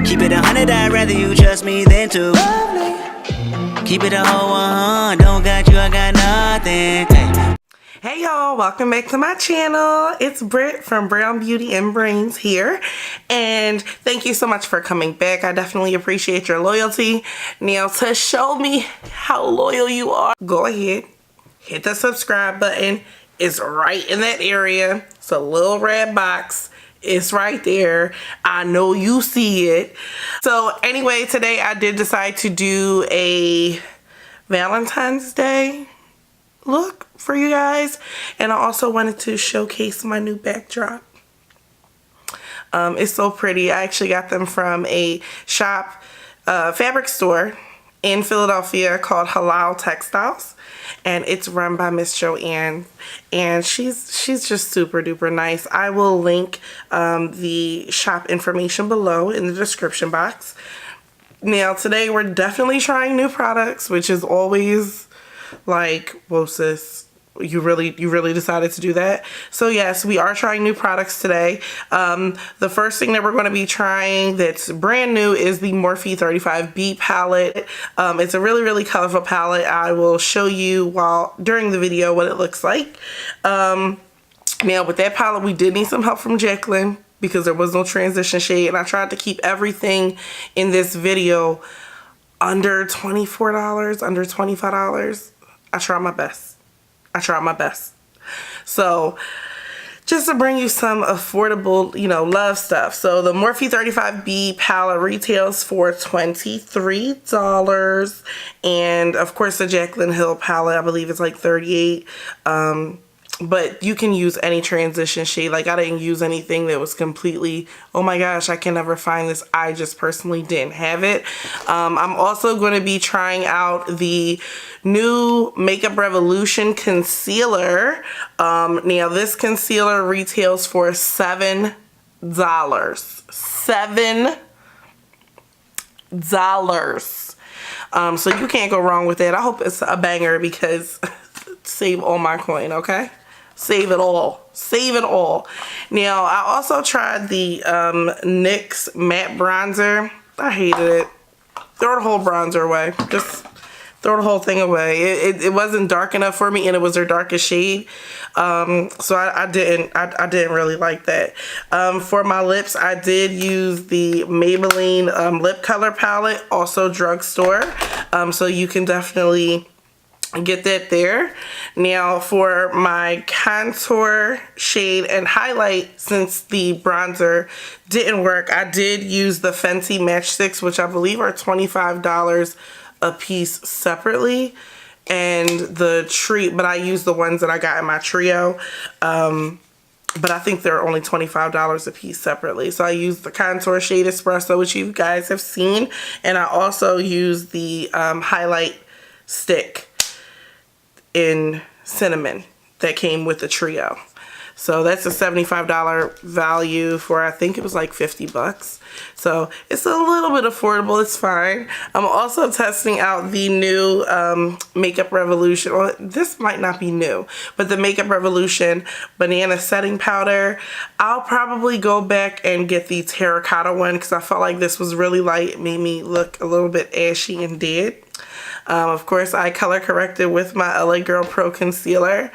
Keep it 100, I'd rather you trust me than to love me. Keep it a whole 100, don't got you, I got nothing. Hey y'all, welcome back to my channel. It's Britt from Brown Beauty and Brains here, and thank you so much for coming back. I definitely appreciate your loyalty. Now, to show me how loyal you are, go ahead, hit the subscribe button. It's right in that area. It's a little red box. It's right there. I know you see it. So anyway, today I did decide to do a Valentine's Day look for you guys, and I also wanted to showcase my new backdrop. It's so pretty. I actually got them from a shop, fabric store in Philadelphia called Halal Textiles, and it's run by Miss Joanne, and she's just super duper nice. I will link the shop information below in the description box. Now today we're definitely trying new products, which is always like, whoa sis, you really decided to do that? So yes, we are trying new products today. The first thing that we're going to be trying that's brand new is the Morphe 35B palette. It's a really colorful palette. I will show you during the video what it looks like. Now with that palette, we did need some help from Jacqueline because there was no transition shade, and I tried to keep everything in this video under $24, under $25. I tried my best. I tried my best. So just to bring you some affordable, love stuff. So the Morphe 35B palette retails for $23. And of course the Jaclyn Hill palette, I believe it's like $38. But you can use any transition shade. Like, I didn't use anything that was completely, oh my gosh, I can never find this. I just personally didn't have it. I'm also going to be trying out the new Makeup Revolution concealer. Now this concealer retails for $7. $7. So you can't go wrong with it. I hope it's a banger because save all my coin, okay? Save it all. Save it all. Now, I also tried the NYX matte bronzer. I hated it. Throw the whole bronzer away. Just throw the whole thing away. It wasn't dark enough for me, and it was their darkest shade. So I didn't really like that. For my lips, I did use the Maybelline lip color palette, also drugstore. So you can definitely get that there. Now for my contour shade and highlight, since the bronzer didn't work, I did use the Fenty Matchsticks, which I believe are $25 a piece separately, and the but I used the ones that I got in my trio, but I think they're only $25 a piece separately. So I used the contour shade Espresso, which you guys have seen, and I also used the highlight stick in cinnamon that came with the trio. So that's a $75 value for, I think it was like 50 bucks. So it's a little bit affordable. It's fine. I'm also testing out the new Makeup Revolution. Well, this might not be new, but the Makeup Revolution banana setting powder. I'll probably go back and get the terracotta one because I felt like this was really light. It made me look a little bit ashy and dead. Of course, I color corrected with my LA Girl Pro Concealer,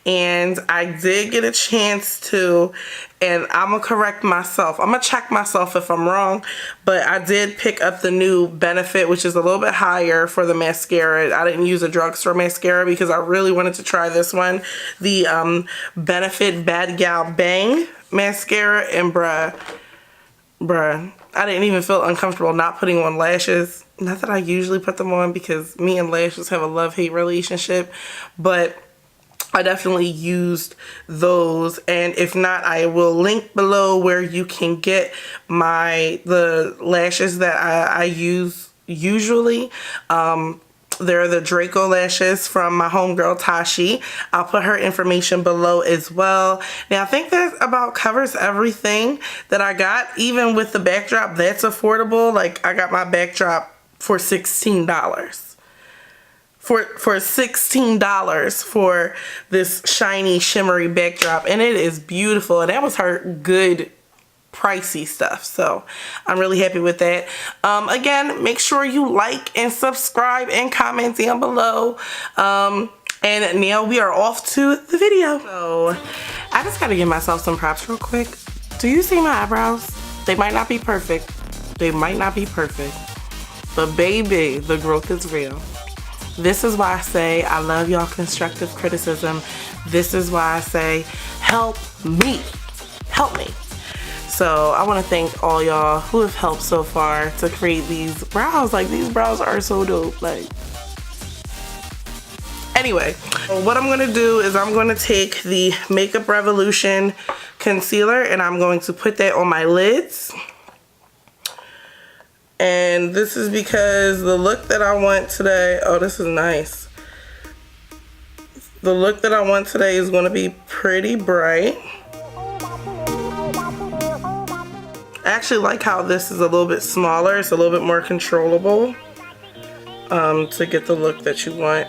and I did get a chance to, and I'm going to correct myself. I'm going to check myself if I'm wrong, but I did pick up the new Benefit, which is a little bit higher for the mascara. I didn't use a drugstore mascara because I really wanted to try this one. The Benefit Bad Gal Bang mascara, and bruh, I didn't even feel uncomfortable not putting on lashes. Not that I usually put them on because me and lashes have a love-hate relationship, but I definitely used those. And if not, I will link below where you can get the lashes that I use usually. They're the Draco lashes from my homegirl Tashi. I'll put her information below as well. Now I think that about covers everything that I got. Even with the backdrop, that's affordable. Like, I got my backdrop for $16. For $16 for this shiny shimmery backdrop, and it is beautiful. And that was her good pricey stuff. So I'm really happy with that. Again, make sure you like and subscribe and comment down below. And now we are off to the video. So I just gotta give myself some props real quick. Do you see my eyebrows? They might not be perfect. They might not be perfect. But baby, the growth is real. This is why I say I love y'all constructive criticism. This is why I say help me. Help me. So I want to thank all y'all who have helped so far to create these brows. Like, these brows are so dope. Like, anyway, what I'm going to do is I'm going to take the Makeup Revolution concealer and I'm going to put that on my lids. And this is because the look that I want today, oh, this is nice. The look that I want today is going to be pretty bright. I actually like how this is a little bit smaller. It's a little bit more controllable to get the look that you want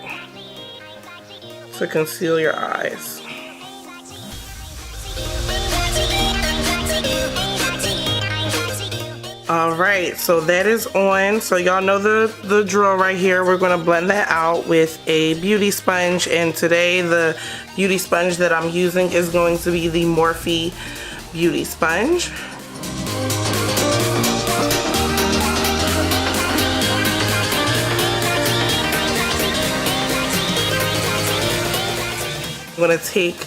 to conceal your eyes. Alright, so that is on. So y'all know the drill right here. We're going to blend that out with a beauty sponge. And today the beauty sponge that I'm using is going to be the Morphe beauty sponge. I'm going to take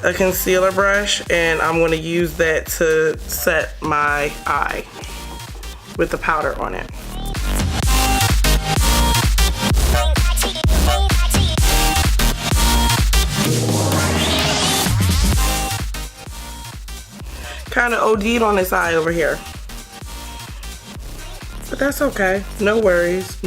a concealer brush and I'm going to use that to set my eye with the powder on it. Kind of OD'd on this eye over here. But that's okay. No worries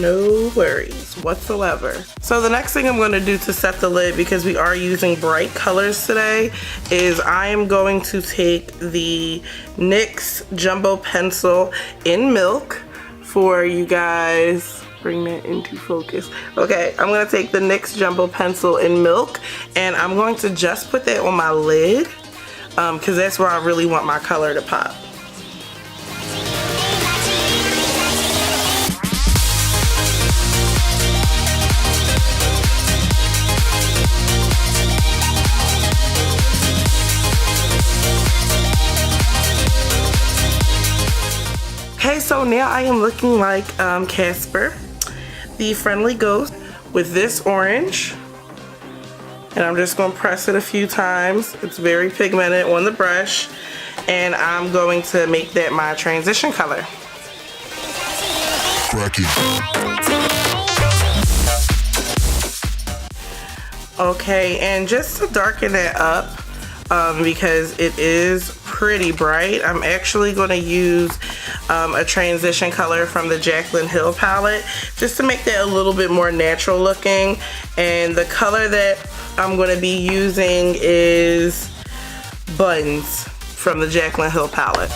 whatsoever. So the next thing I'm going to do to set the lid, because we are using bright colors today, is I am going to take the NYX Jumbo Pencil in Milk for you guys. Bring that into focus. Okay, I'm going to take the NYX Jumbo Pencil in Milk and I'm going to just put that on my lid because that's where I really want my color to pop. Okay, so now I am looking like Casper, the friendly ghost, with this orange. And I'm just going to press it a few times. It's very pigmented on the brush. And I'm going to make that my transition color. Okay, and just to darken that up, because it is pretty bright, I'm actually going to use a transition color from the Jaclyn Hill palette just to make that a little bit more natural looking. And the color that I'm going to be using is Buns from the Jaclyn Hill palette.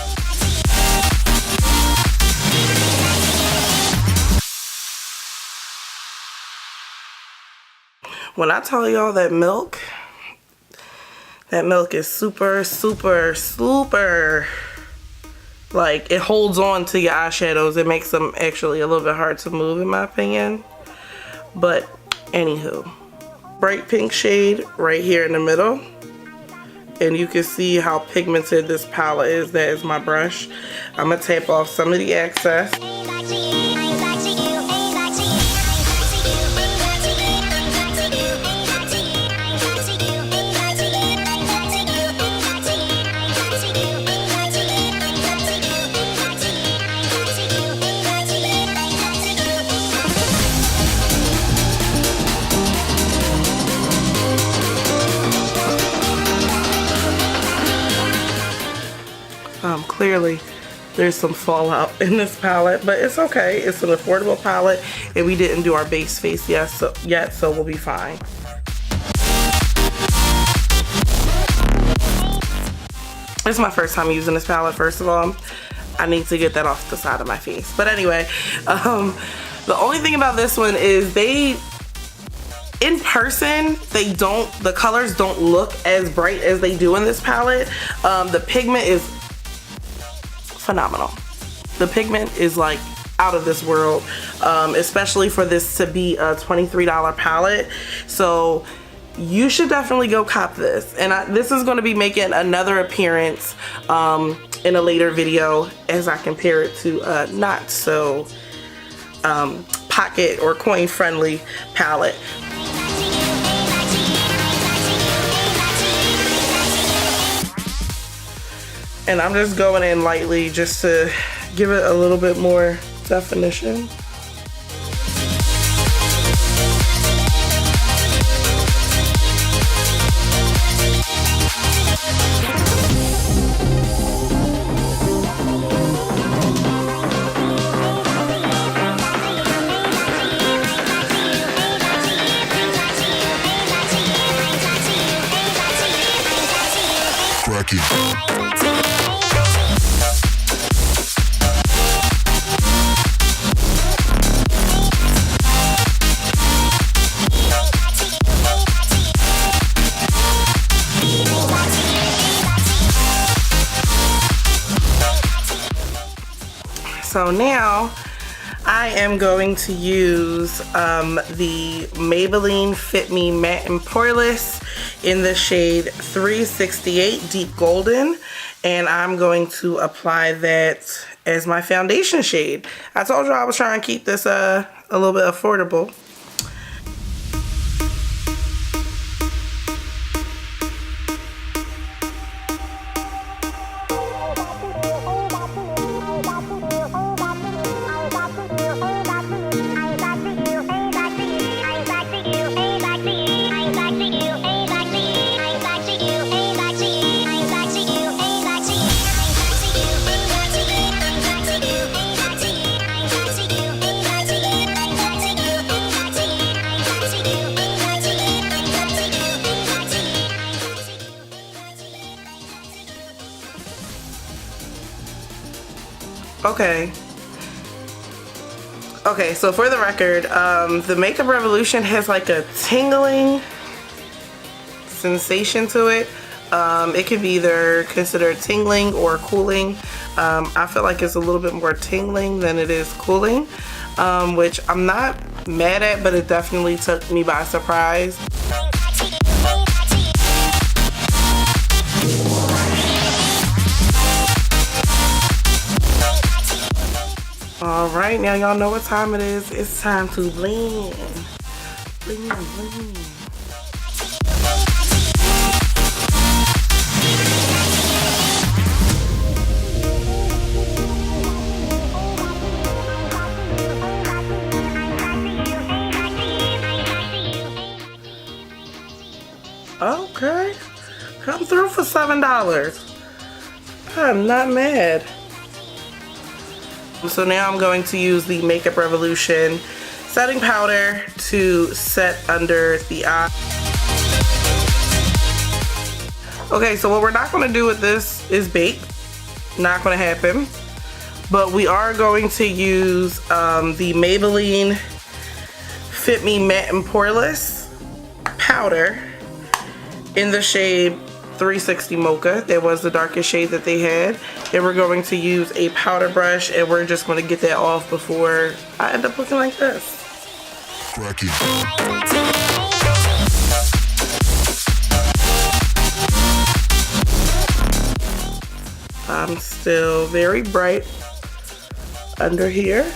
When I tell y'all that milk is super, super, super, like, it holds on to your eyeshadows. It makes them actually a little bit hard to move in my opinion. But anywho, bright pink shade right here in the middle. And you can see how pigmented this palette is. That is my brush. I'm gonna tap off some of the excess. Clearly there's some fallout in this palette, but it's okay. It's an affordable palette and we didn't do our base face yet, so we'll be fine. This is my first time using this palette. First of all, I need to get that off the side of my face. But anyway, the only thing about this one is in person, the colors don't look as bright as they do in this palette. The pigment is phenomenal. The pigment is like out of this world, especially for this to be a $23 palette. So you should definitely go cop this. And this is going to be making another appearance in a later video as I compare it to a not so pocket or coin friendly palette. And I'm just going in lightly just to give it a little bit more definition. So now I am going to use the Maybelline Fit Me Matte and Poreless in the shade 368 Deep Golden, and I'm going to apply that as my foundation shade. I told you I was trying to keep this a little bit affordable. Okay, so for the record, the Makeup Revolution has like a tingling sensation to it. It can be either considered tingling or cooling. I feel like it's a little bit more tingling than it is cooling, which I'm not mad at, but it definitely took me by surprise. Alright, now y'all know what time it is. It's time to blend. Blend, blend. Okay. Come through for $7. I'm not mad. So now I'm going to use the Makeup Revolution setting powder to set under the eye. Okay, so what we're not going to do with this is bake. Not going to happen. But we are going to use the Maybelline Fit Me Matte and Poreless powder in the shade 360 Mocha. That was the darkest shade that they had. And we're going to use a powder brush, and we're just going to get that off before I end up looking like this. I'm still very bright under here.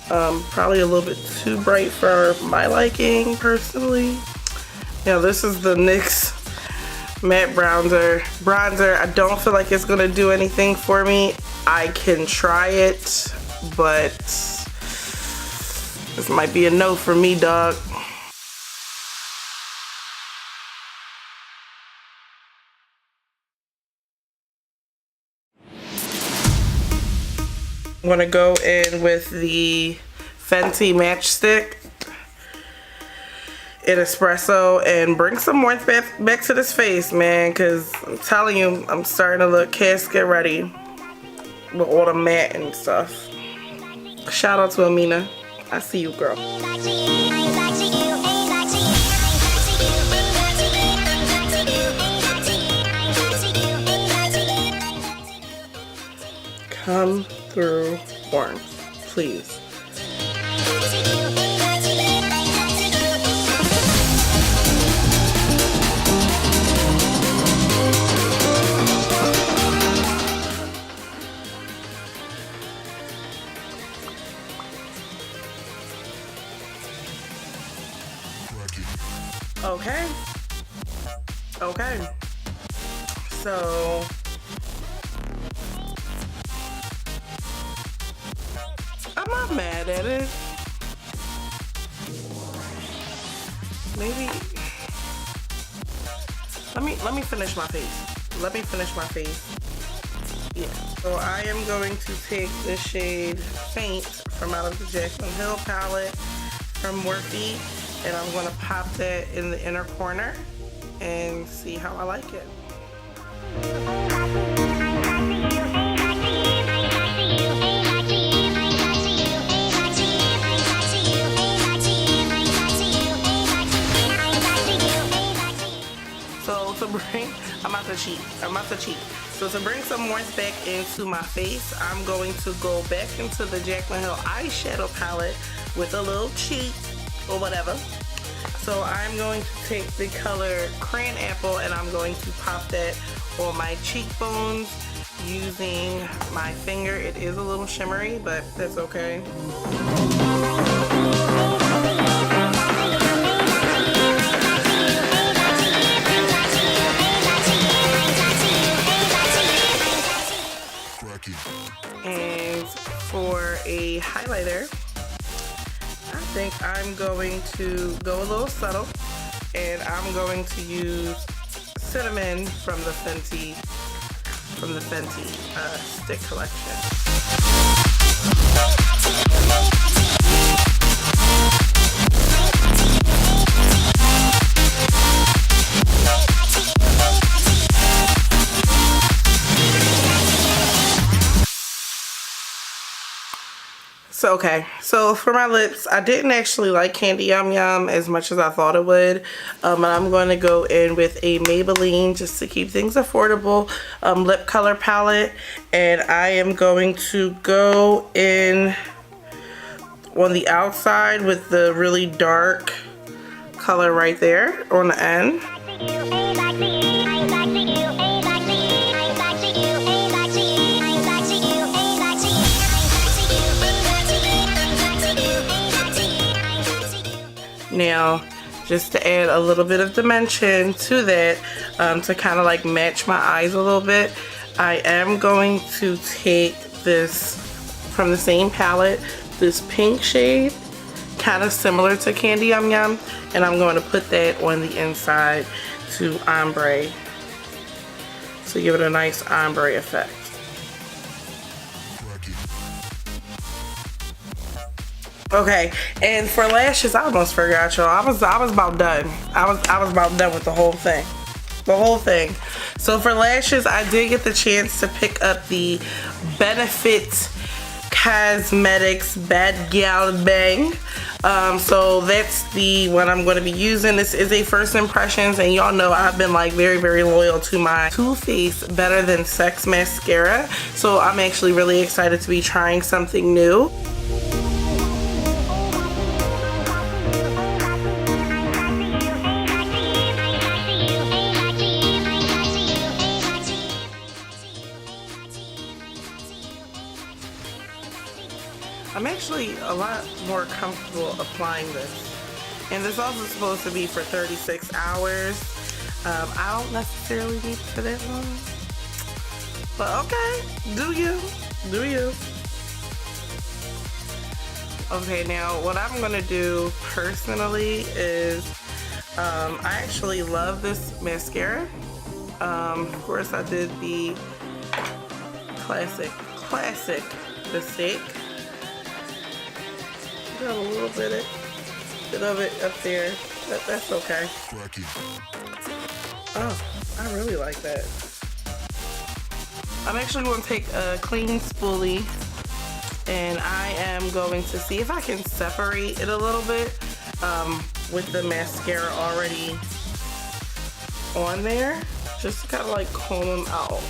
Probably a little bit too bright for my liking, personally. Now this is the NYX matte bronzer. I don't feel like it's gonna do anything for me. I can try it, but this might be a no for me, dog. I'm gonna go in with the Fenty Matchstick in espresso and bring some warmth back to this face, man, because I'm telling you, I'm starting to look casket ready with all the matte and stuff. Shout out to Amina. I see you, girl. come through warmth, please. Okay. Okay. So I'm not mad at it. Maybe let me finish my face. Let me finish my face. Yeah. So I am going to take the shade Faint from out of the Jaclyn Hill palette from Morphe, and I'm going to pop that in the inner corner and see how I like it. So to bring, I'm about to cheat. So to bring some warmth back into my face, I'm going to go back into the Jaclyn Hill eyeshadow palette with a little cheat or whatever. So I'm going to take the color Crayon Apple and I'm going to pop that on my cheekbones using my finger. It is a little shimmery, but that's okay. And for a highlighter, I think I'm going to go a little subtle, and I'm going to use Cinnamon from the Fenty stick collection. So, okay, so for my lips, I didn't actually like Candy Yum Yum as much as I thought it would. And I'm going to go in with a Maybelline, just to keep things affordable, lip color palette. And I am going to go in on the outside with the really dark color right there on the end. Now, just to add a little bit of dimension to that, to kind of like match my eyes a little bit, I am going to take this from the same palette, this pink shade, kind of similar to Candy Yum Yum, and I'm going to put that on the inside to ombre, to give it a nice ombre effect. Okay, and for lashes, I almost forgot, y'all. I was about done. I was about done with the whole thing. So for lashes, I did get the chance to pick up the Benefit Cosmetics Bad Gal Bang. So that's the one I'm going to be using. This is a first impressions, and y'all know I've been like very, very loyal to my Too Faced Better Than Sex mascara. So I'm actually really excited to be trying something new. I'm actually a lot more comfortable applying this. And this is also supposed to be for 36 hours. I don't necessarily need it for that long. But okay, do you. Okay, now what I'm gonna do personally is, I actually love this mascara. Of course I did the classic mistake. Got a little bit of it up there. That's okay. Oh, I really like that. I'm actually going to take a clean spoolie, and I am going to see if I can separate it a little bit with the mascara already on there, just to kind of like comb them out.